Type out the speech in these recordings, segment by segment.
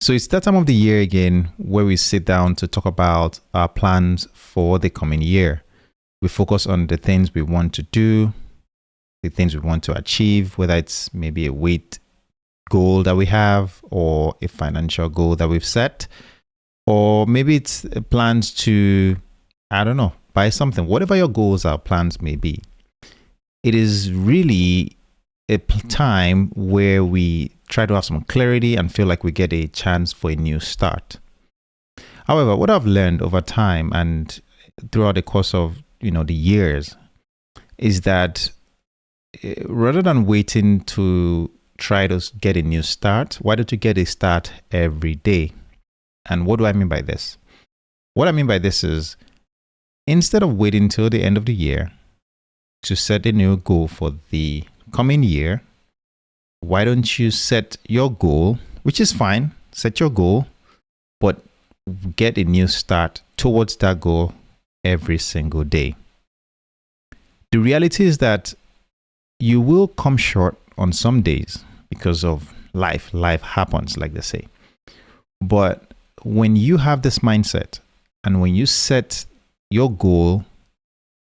So it's that time of the year again where we sit down to talk about our plans for the coming year. We focus on the things we want to do, the things we want to achieve, whether it's maybe a weight goal that we have or a financial goal that we've set, or maybe it's plans to, I don't know, buy something. Whatever your goals or plans may be, it is really a time where we try to have some clarity and feel like we get a chance for a new start. However, what I've learned over time and throughout the course of the years is that rather than waiting to try to get a new start, why don't you get a start every day? And what do I mean by this? What I mean by this is instead of waiting till the end of the year to set a new goal for the coming year, why don't you set your goal, which is fine, set your goal, but get a new start towards that goal every single day. The reality is that you will come short on some days because of life. Life happens, like they say. But when you have this mindset and when you set your goal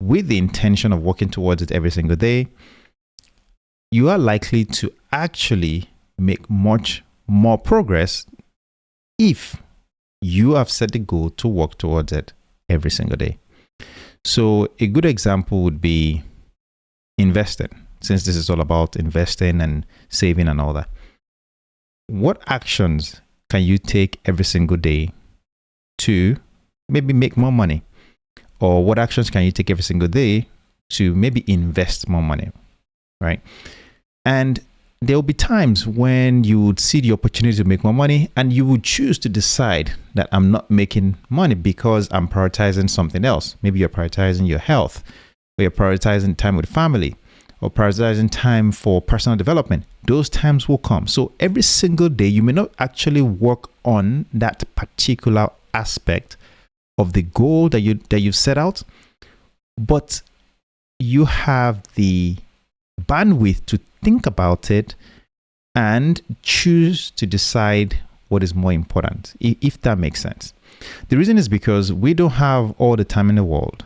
with the intention of working towards it every single day, you are likely to actually make much more progress if you have set the goal to work towards it every single day. So a good example would be investing, since this is all about investing and saving and all that. What actions can you take every single day to maybe make more money? Or what actions can you take every single day to maybe invest more money, right? And there will be times when you would see the opportunity to make more money and you would choose to decide that I'm not making money because I'm prioritizing something else. Maybe you're prioritizing your health, or you're prioritizing time with family, or prioritizing time for personal development. Those times will come. So every single day, you may not actually work on that particular aspect of the goal that you've set out, but you have the bandwidth to think about it and choose to decide what is more important, if that makes sense. The reason is because we don't have all the time in the world.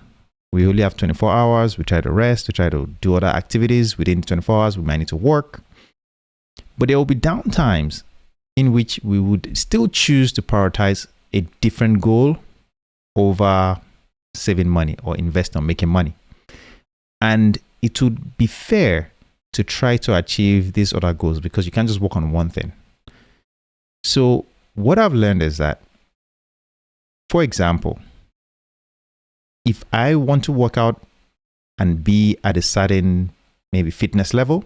We only have 24 hours. We try to rest. We try to do other activities within 24 hours. We might need to work. But there will be down times in which we would still choose to prioritize a different goal over saving money or investing or making money. And it would be fair to try to achieve these other goals because you can't just work on one thing. So what I've learned is that, for example, if I want to work out and be at a certain maybe fitness level,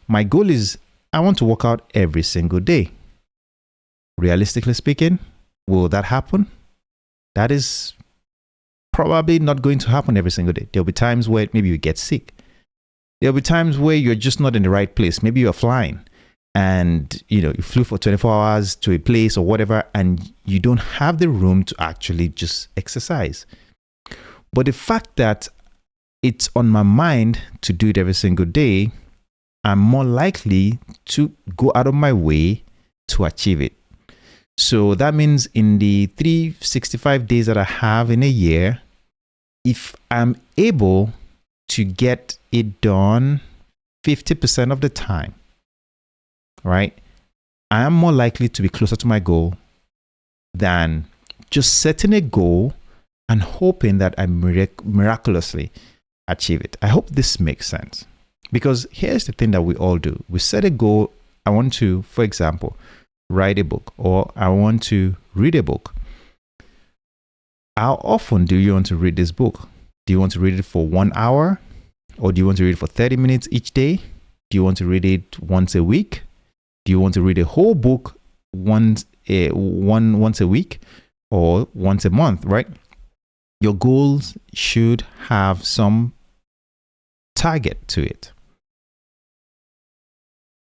my goal is I want to work out every single day. Realistically speaking, will that happen? That is probably not going to happen every single day. There'll be times where maybe you get sick. There'll be times where you're just not in the right place. Maybe you're flying and you flew for 24 hours to a place or whatever, and you don't have the room to actually just exercise. But the fact that it's on my mind to do it every single day, I'm more likely to go out of my way to achieve it. So that means in the 365 days that I have in a year, if I'm able to get it done 50% of the time, right, I am more likely to be closer to my goal than just setting a goal and hoping that I miraculously achieve it. I hope this makes sense. Because here's the thing that we all do. We set a goal. I want to, for example, write a book, or I want to read a book. How often do you want to read this book? Do you want to read it for 1 hour? Or do you want to read it for 30 minutes each day? Do you want to read it once a week? Do you want to read a whole book once a week or once a month, right? Your goals should have some target to it.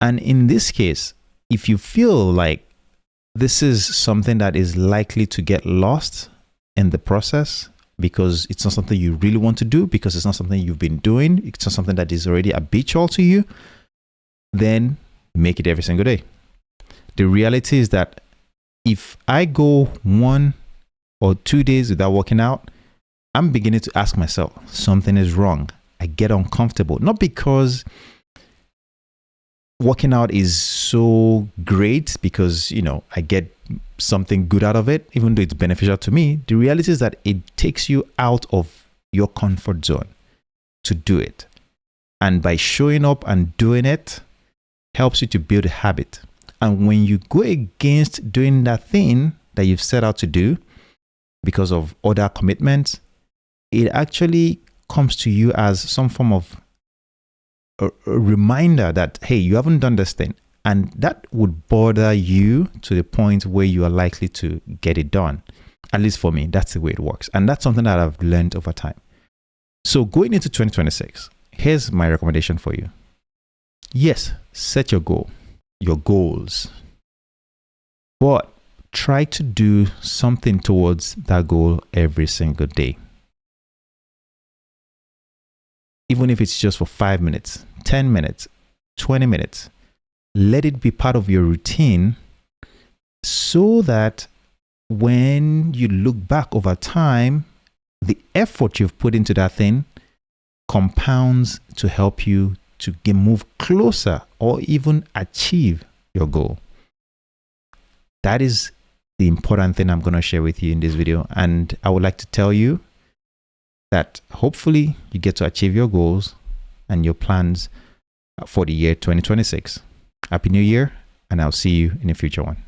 And in this case, if you feel like this is something that is likely to get lost in the process because it's not something you really want to do, because it's not something you've been doing, it's not something that is already habitual to you, then make it every single day. The reality is that if I go 1 or 2 days without working out, I'm beginning to ask myself, something is wrong. I get uncomfortable. Not because working out is so great, because, I get something good out of it, even though it's beneficial to me. The reality is that it takes you out of your comfort zone to do it. And by showing up and doing it, helps you to build a habit. And when you go against doing that thing that you've set out to do because of other commitments, it actually comes to you as some form of a reminder that, hey, you haven't done this thing. And that would bother you to the point where you are likely to get it done. At least for me, that's the way it works. And that's something that I've learned over time. So going into 2026, here's my recommendation for you. Yes, set your goal, your goals, but try to do something towards that goal every single day. Even if it's just for 5 minutes, 10 minutes, 20 minutes, let it be part of your routine so that when you look back over time, the effort you've put into that thing compounds to help you to move closer or even achieve your goal. That is the important thing I'm going to share with you in this video. And I would like to tell you that hopefully you get to achieve your goals and your plans for the year 2026. Happy New Year, and I'll see you in a future one.